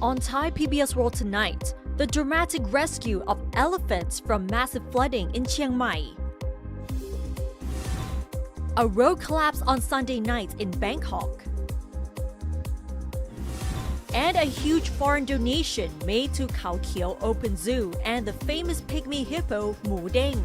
On Thai PBS World Tonight, the dramatic rescue of elephants from massive flooding in Chiang Mai. A road collapse on Sunday night in Bangkok. And a huge foreign donation made to Khao Kiao Open Zoo and the famous pygmy hippo Mu Deng.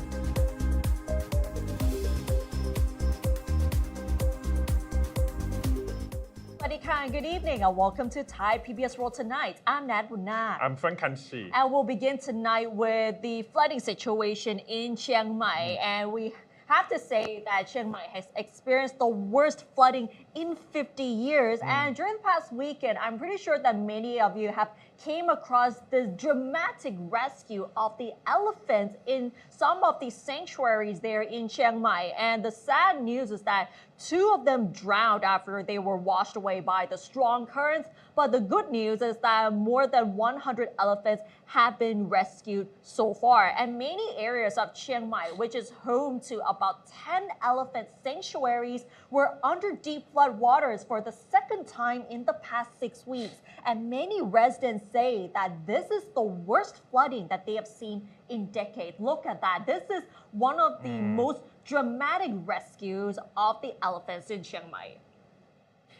Good evening and welcome to Thai PBS World Tonight. I'm Nat Bunna. I'm Frank Kanchi. And we'll begin tonight with the flooding situation in Chiang Mai. And we have to say that Chiang Mai has experienced the worst flooding in 50 years. And during the past weekend, I'm pretty sure that many of you have came across the dramatic rescue of the elephants in some of the sanctuaries there in Chiang Mai. And the sad news is that 2 of them drowned after they were washed away by the strong currents. But the good news is that more than 100 elephants have been rescued so far. And many areas of Chiang Mai, which is home to about 10 elephant sanctuaries, were under deep flood waters for the second time in the past 6 weeks. And many residents say that this is the worst flooding that they have seen in decades. Look at that. This is one of the most dramatic rescues of the elephants in Chiang Mai.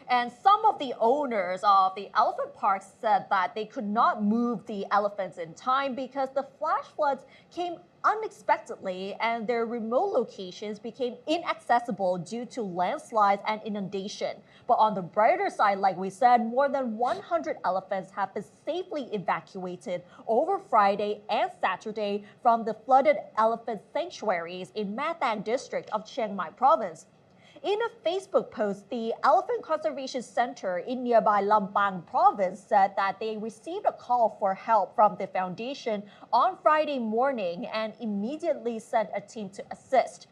And some of the owners of the elephant park said that they could not move the elephants in time because the flash floods came unexpectedly and their remote locations became inaccessible due to landslides and inundation. But on the brighter side, like we said, more than 100 elephants have been safely evacuated over Friday and Saturday from the flooded elephant sanctuaries in Matang district of Chiang Mai province. In a Facebook post, the Elephant Conservation Center in nearby Lampang province said that they received a call for help from the foundation on Friday morning and immediately sent a team to assist.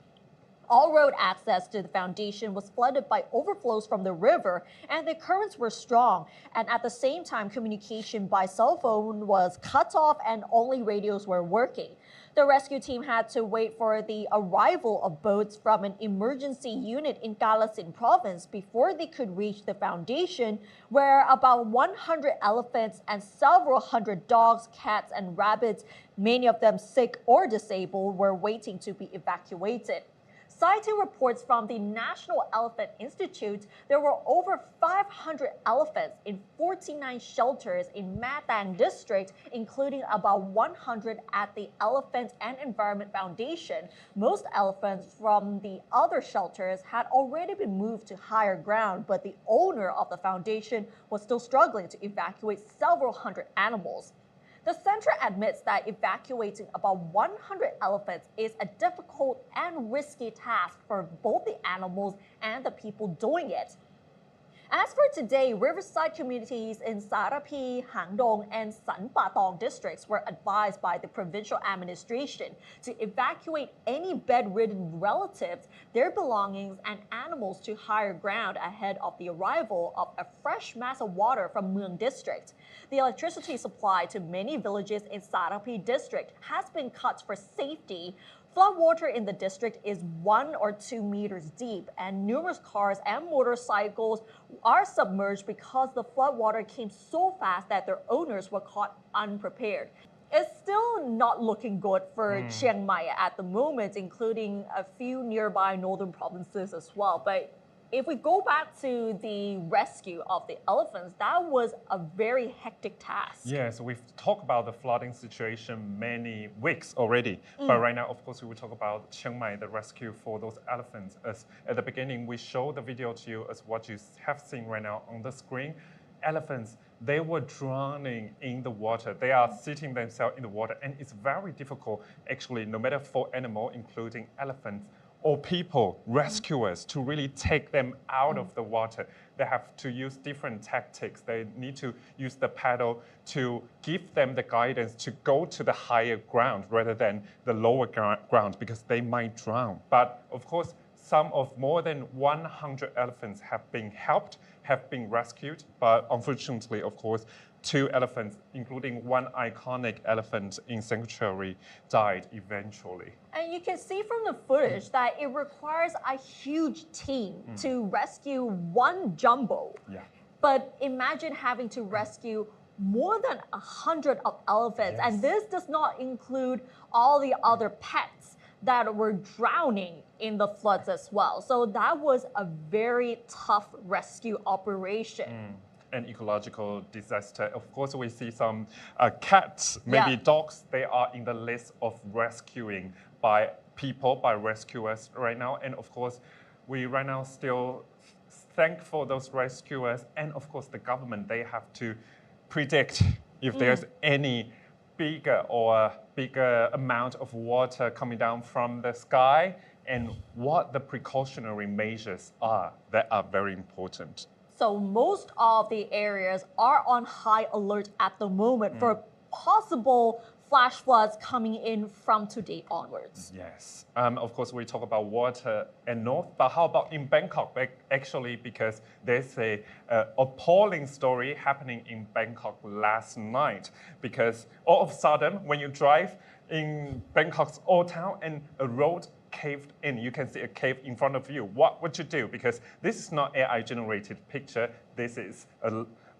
All road access to the foundation was flooded by overflows from the river, and the currents were strong. And at the same time, communication by cell phone was cut off and only radios were working. The rescue team had to wait for the arrival of boats from an emergency unit in Kalasin province before they could reach the foundation, where about 100 elephants and several hundred dogs, cats, and rabbits, many of them sick or disabled, were waiting to be evacuated. Citing reports from the National Elephant Institute, there were over 500 elephants in 49 shelters in Matang district, including about 100 at the Elephant and Environment Foundation. Most elephants from the other shelters had already been moved to higher ground, but the owner of the foundation was still struggling to evacuate several hundred animals. The center admits that evacuating about 100 elephants is a difficult and risky task for both the animals and the people doing it. As for today, riverside communities in Sarapi, Hangdong, and San Patong districts were advised by the provincial administration to evacuate any bedridden relatives, their belongings, and animals to higher ground ahead of the arrival of a fresh mass of water from Mueang district. The electricity supply to many villages in Sarapi district has been cut for safety. Floodwater in the district is 1 or 2 meters deep, and numerous cars and motorcycles are submerged because the floodwater came so fast that their owners were caught unprepared. It's still not looking good for Chiang Mai at the moment, including a few nearby northern provinces as well. But if we go back to the rescue of the elephants, that was a very hectic task. Yes, we've talked about the flooding situation many weeks already. But right now, of course, we will talk about Chiang Mai, the rescue for those elephants. As at the beginning, we showed the video to you as what you have seen right now on the screen. Elephants, they were drowning in the water. They are sitting themselves in the water. And it's very difficult, actually, no matter for animal, including elephants, or people, rescuers, to really take them out of the water. They have to use different tactics. They need to use the paddle to give them the guidance to go to the higher ground rather than the lower ground because they might drown. But of course, some of more than 100 elephants have been helped, have been rescued, but unfortunately, of course, 2 elephants, including 1 iconic elephant in sanctuary, died eventually. And you can see from the footage that it requires a huge team to rescue 1 jumbo. Yeah. But imagine having to rescue more than 100 of elephants. Yes. And this does not include all the other pets that were drowning in the floods as well. So that was a very tough rescue operation. An ecological disaster. Of course, we see some cats, maybe Yeah. dogs, they are in the list of rescuing by people, by rescuers right now. And of course, we right now still thank for those rescuers. And of course, the government, they have to predict if there's any bigger amount of water coming down from the sky and what the precautionary measures are that are very important. So most of the areas are on high alert at the moment for possible flash floods coming in from today onwards. Yes. Of course, we talk about water and north, but how about in Bangkok? Actually, because there's a appalling story happening in Bangkok last night. Because all of a sudden, when you drive in Bangkok's old town and a road caved in, you can see a cave in front of you. What would you do? Because this is not AI generated picture. This is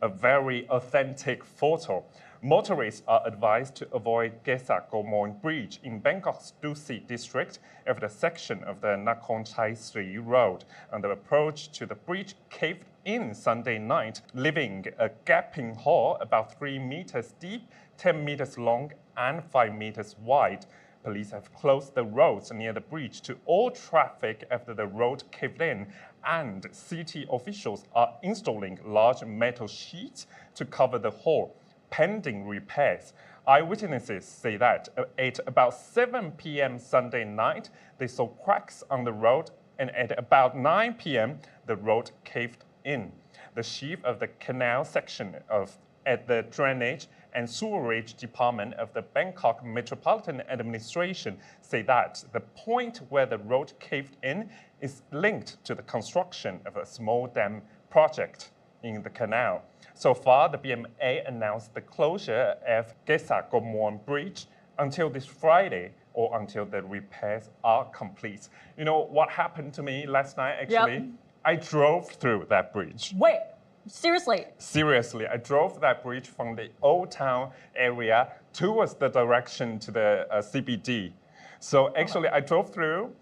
a very authentic photo. Motorists are advised to avoid Kesa Komon Bridge in Bangkok's Dusit district after the section of the Nakhon Chai Sri Road on the approach to the bridge caved in Sunday night, leaving a gaping hole about 3 meters deep, 10 meters long, and 5 meters wide. Police have closed the roads near the bridge to all traffic after the road caved in, and city officials are installing large metal sheets to cover the hole, pending repairs. Eyewitnesses say that at about 7 p.m. Sunday night, they saw cracks on the road, and at about 9 p.m., the road caved in. The chief of the canal section at the Drainage and Sewerage Department of the Bangkok Metropolitan Administration say that the point where the road caved in is linked to the construction of a small dam project in the canal. So far, the BMA announced the closure of Kesa Komon Bridge until this Friday or until the repairs are complete. You know what happened to me last night actually? Yep. I drove through that bridge. Wait, seriously? Seriously, I drove that bridge from the Old Town area towards the direction to the CBD. So actually, I drove through.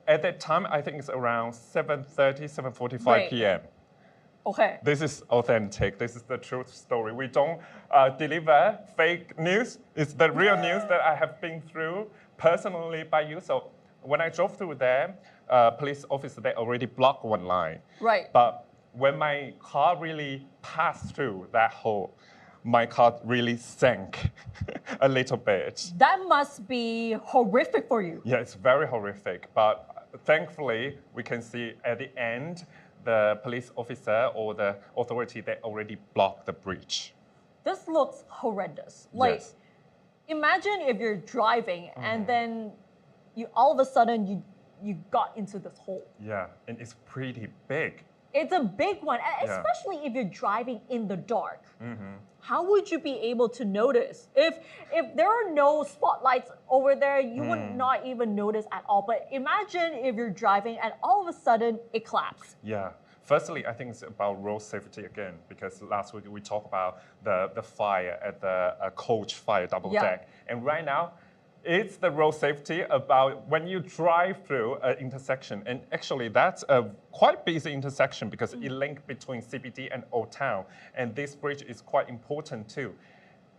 At that time, I think it's around 7:30, 7:45 Right. p.m. Okay. This is authentic. This is the truth story. We don't deliver fake news. It's the real news that I have been through personally by you. So when I drove through there, police officer, they already blocked one line. Right. But when my car really passed through that hole, my car really sank a little bit. That must be horrific for you. Yeah, it's very horrific. But thankfully, we can see at the end, the police officer or the authority, they already blocked the bridge. This looks horrendous. Like, Yes. imagine if you're driving and then you all of a sudden you got into this hole. Yeah, and it's pretty big. It's a big one, Yeah. especially if you're driving in the dark. How would you be able to notice? If there are no spotlights over there, you would not even notice at all. But imagine if you're driving and all of a sudden it collapsed. Yeah. Firstly, I think it's about road safety again, because last week we talked about the fire at the coach fire double deck. And right now, it's the road safety about when you drive through an intersection. And actually, that's a quite busy intersection because it links between CBD and Old Town. And this bridge is quite important too.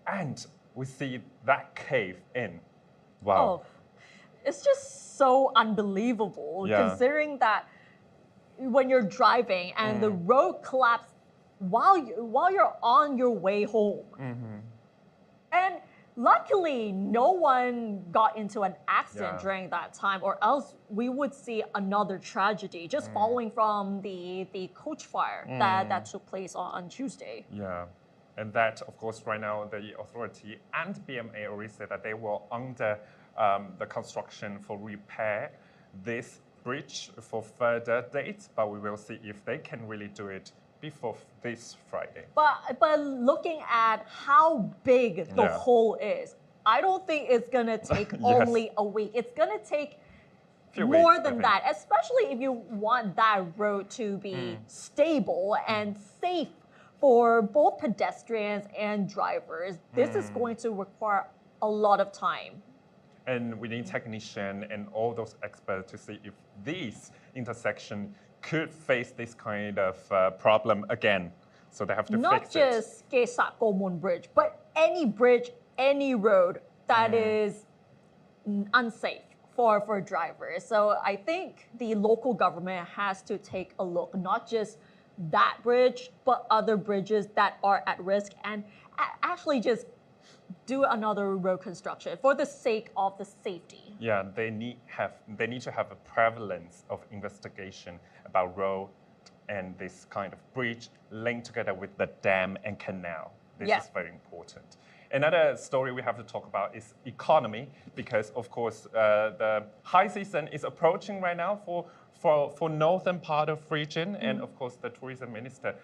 And we see that cave in. Wow. Oh, it's just so unbelievable considering that when you're driving and the road collapsed while you're on your way home. And luckily, no one got into an accident during that time, or else we would see another tragedy just following from the coach fire that took place on Tuesday. Yeah. And that, of course, right now, the authority and BMA already said that they will under the construction for repair this bridge for further dates, but we will see if they can really do it before this Friday. But looking at how big the hole is, I don't think it's gonna take only a week. It's gonna take more weeks, than that, especially if you want that road to be stable and safe for both pedestrians and drivers, this is going to require a lot of time. And we need technicians and all those experts to see if this intersection could face this kind of problem again. So they have to Not fix it. just Kesa Komon Bridge, but any bridge, any road that is unsafe for drivers. So I think the local government has to take a look, not just that bridge, but other bridges that are at risk, and actually just do another road construction for the sake of the safety. Yeah, they need to have a prevalence of investigation about road and this kind of bridge linked together with the dam and canal. This is very important. Another story we have to talk about is economy, because of course the high season is approaching right now for northern part of region, and of course the tourism minister.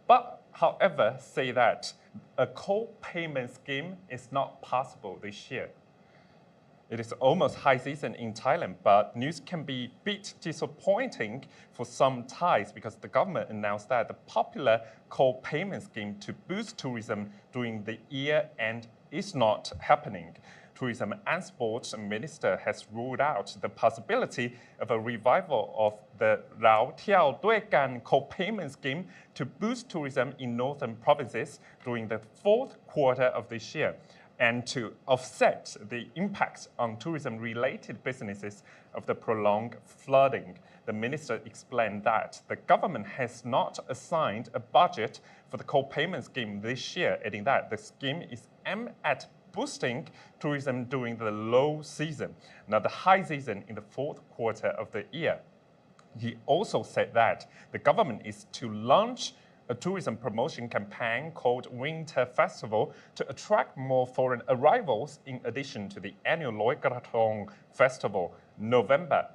But however, say that a co-payment scheme is not possible this year. It is almost high season in Thailand, but news can be a bit disappointing for some Thais because the government announced that the popular co-payment scheme to boost tourism during the year end is not happening. Tourism and Sports Minister has ruled out the possibility of a revival of the Rao Tiao Dui Gan co-payment scheme to boost tourism in northern provinces during the fourth quarter of this year. And to offset the impact on tourism-related businesses of the prolonged flooding, the minister explained that the government has not assigned a budget for the co-payment scheme this year, adding that the scheme is aimed at boosting tourism during the low season, not the high season in the fourth quarter of the year. He also said that the government is to launch a tourism promotion campaign called Winter Festival to attract more foreign arrivals in addition to the annual Loi Krathong Festival, November.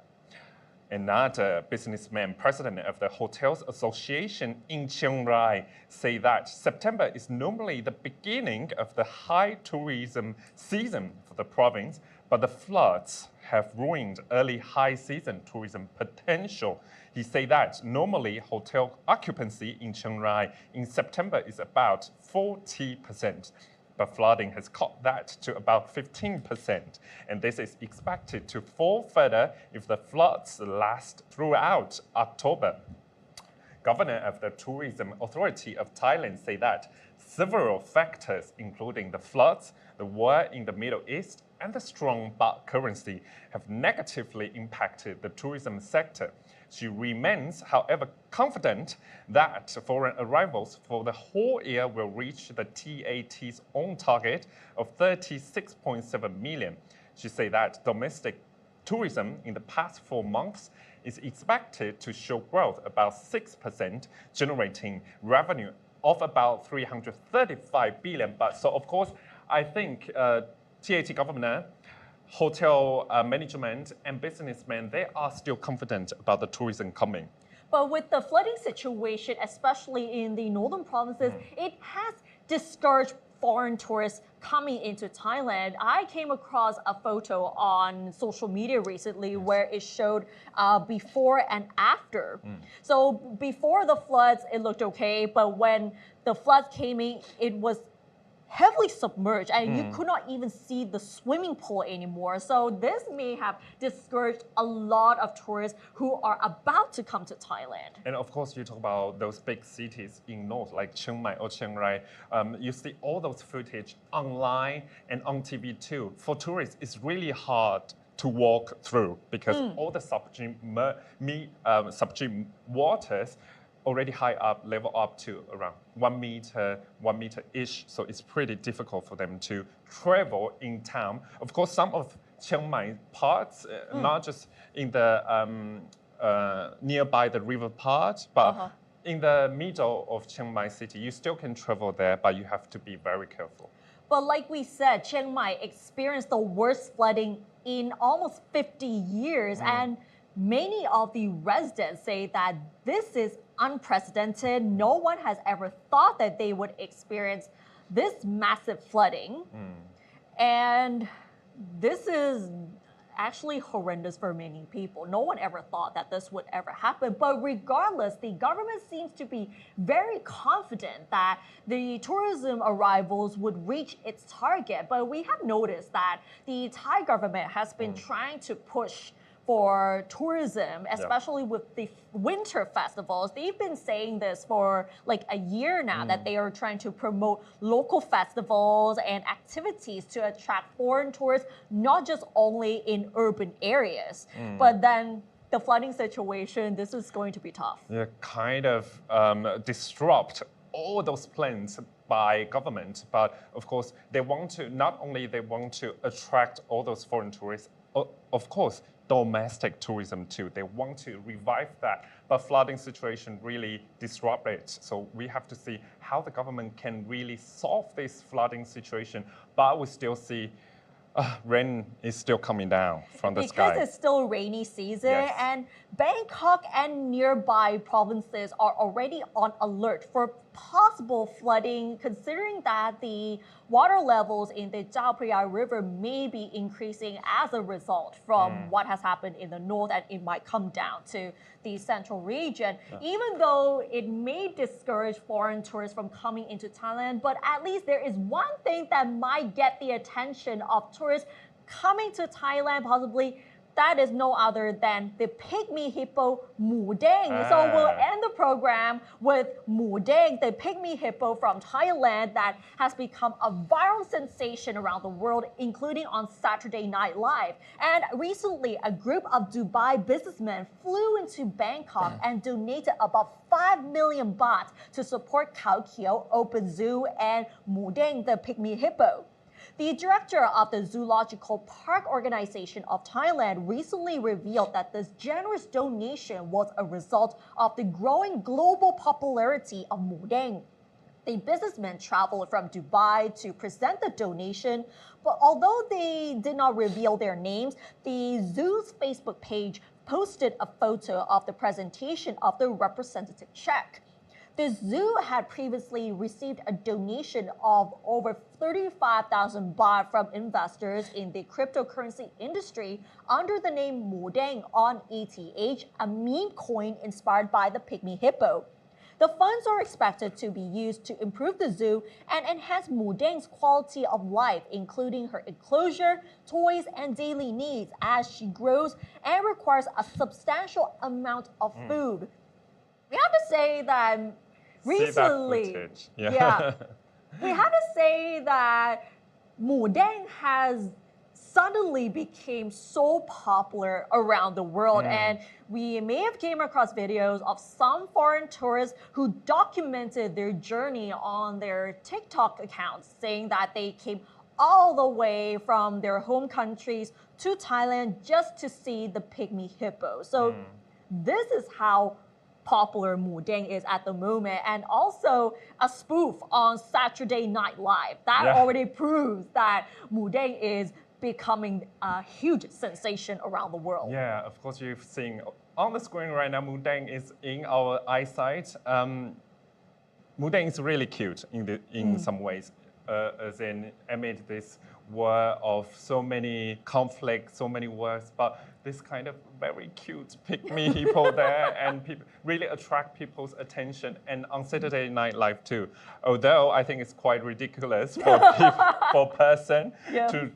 Another businessman, president of the Hotels Association in Chiang Mai, say that September is normally the beginning of the high tourism season for the province, but the floods have ruined early high season tourism potential. He said that normally hotel occupancy in Chiang Mai in September is about 40%, but flooding has cut that to about 15%. And this is expected to fall further if the floods last throughout October. Governor of the Tourism Authority of Thailand say that several factors, including the floods, the war in the Middle East, and the strong baht currency, have negatively impacted the tourism sector. She remains, however, confident that foreign arrivals for the whole year will reach the TAT's own target of 36.7 million. She said that domestic tourism in the past 4 months is expected to show growth about 6%, generating revenue of about 335 billion. But so, of course, I think TAT governor, hotel management, and businessmen, they are still confident about the tourism coming. But with the flooding situation, especially in the northern provinces, it has discouraged foreign tourists coming into Thailand. I came across a photo on social media recently where it showed before and after. So before the floods, it looked okay, but when the floods came in, it was heavily submerged and you could not even see the swimming pool anymore. So this may have discouraged a lot of tourists who are about to come to Thailand. And of course, you talk about those big cities in north, like Chiang Mai or Chiang Rai. You see all those footage online and on TV too. For tourists, it's really hard to walk through because all the submerged waters already high up, level up to around 1 meter-ish. So it's pretty difficult for them to travel in town. Of course, some of Chiang Mai parts, not just in the nearby the river part, but in the middle of Chiang Mai city, you still can travel there, but you have to be very careful. But like we said, Chiang Mai experienced the worst flooding in almost 50 years. And many of the residents say that this is unprecedented. No one has ever thought that they would experience this massive flooding. And this is actually horrendous for many people. No one ever thought that this would ever happen. But regardless, the government seems to be very confident that the tourism arrivals would reach its target. But we have noticed that the Thai government has been trying to push for tourism, especially with the winter festivals. They've been saying this for like a year now, that they are trying to promote local festivals and activities to attract foreign tourists, not just only in urban areas. But then the flooding situation, this is going to be tough. Yeah, kind of disrupt all those plans by government, but of course they want to, not only they want to attract all those foreign tourists, of course domestic tourism too. They want to revive that, but flooding situation really disrupt it. So we have to see how the government can really solve this flooding situation, but we still see rain is still coming down from the sky. Because it's still rainy season, and Bangkok and nearby provinces are already on alert for possible flooding, considering that the water levels in the Chao Phraya River may be increasing as a result from what has happened in the north, and it might come down to the central region. Even though it may discourage foreign tourists from coming into Thailand, but at least there is one thing that might get the attention of tourists coming to Thailand, possibly. That is no other than the pygmy hippo Mu Deng. So we'll end the program with Mu Deng, the pygmy hippo from Thailand that has become a viral sensation around the world, including on Saturday Night Live. And recently, a group of Dubai businessmen flew into Bangkok and donated about 5 million baht to support Khao Kiao Open Zoo and Mu Deng, the pygmy hippo. The director of the Zoological Park Organization of Thailand recently revealed that this generous donation was a result of the growing global popularity of Mu Deng. The businessmen traveled from Dubai to present the donation, but although they did not reveal their names, the zoo's Facebook page posted a photo of the presentation of the representative check. The zoo had previously received a donation of over 35,000 baht from investors in the cryptocurrency industry under the name Mu Deng on ETH, a meme coin inspired by the pygmy hippo. The funds are expected to be used to improve the zoo and enhance Mu Deng's quality of life, including her enclosure, toys, and daily needs as she grows and requires a substantial amount of food. We have to say that recently, we have to say that Mu Deng has suddenly became so popular around the world, and we may have came across videos of some foreign tourists who documented their journey on their TikTok accounts, saying that they came all the way from their home countries to Thailand just to see the pygmy hippo. So this is how popular Mu Deng is at the moment, and also a spoof on Saturday Night Live. That already proves that Mu Deng is becoming a huge sensation around the world. Yeah, of course you've seen on the screen right now, Mu Deng is in our eyesight. Mu Deng is really cute in some ways, as in amid this war of so many conflicts, so many wars, but this kind of very cute pygmy hippo there, and really attract people's attention, and on Saturday Night Live too. Although I think it's quite ridiculous for for a person to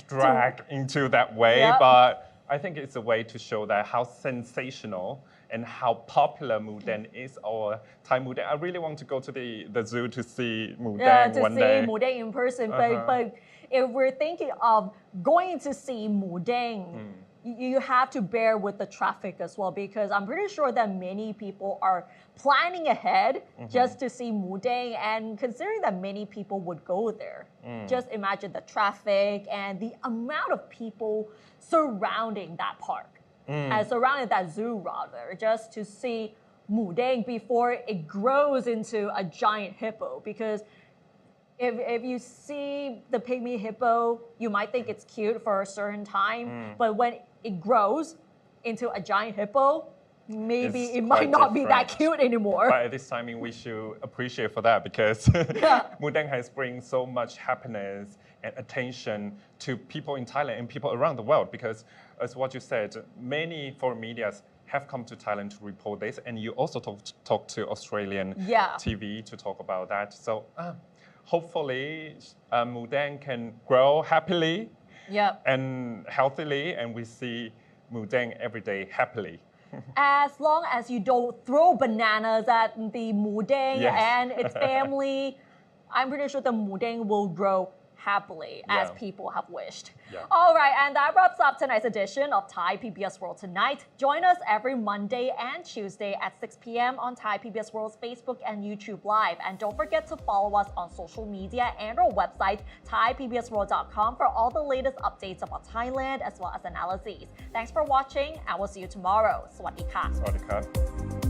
drag into that way, but I think it's a way to show that how sensational and how popular Mu Deng is, our Thai Mu Deng. I really want to go to the zoo to see Mu Deng one day. To see Mu Deng in person, but if we're thinking of going to see Mu Deng, you have to bear with the traffic as well, because I'm pretty sure that many people are planning ahead just to see Mu Deng, and considering that many people would go there, just imagine the traffic and the amount of people surrounding that park, and surrounding that zoo rather, just to see Mu Deng before it grows into a giant hippo. Because if you see the pygmy hippo, you might think it's cute for a certain time, but when it grows into a giant hippo, maybe It's it might quite not be that different. cute anymore. But at this timing, we should appreciate for that because Mudeng has bring so much happiness and attention to people in Thailand and people around the world. Because as what you said, many foreign medias have come to Thailand to report this, and you also talk to Australian Yeah. TV to talk about that. So hopefully, Mudeng can grow happily Yep. and healthily, and we see Mudeng every day happily. As long as you don't throw bananas at the mudeng Yes. and its family, I'm pretty sure the mudeng will grow happily as Yeah. people have wished. Yeah. All right, and that wraps up tonight's edition of Thai PBS World Tonight. Join us every Monday and Tuesday at 6 p.m. on Thai PBS World's Facebook and YouTube Live. And don't forget to follow us on social media and our website, thaipbsworld.com, for all the latest updates about Thailand as well as analyses. Thanks for watching, and we'll see you tomorrow. สวัสดีค่ะ Sawasdee krap.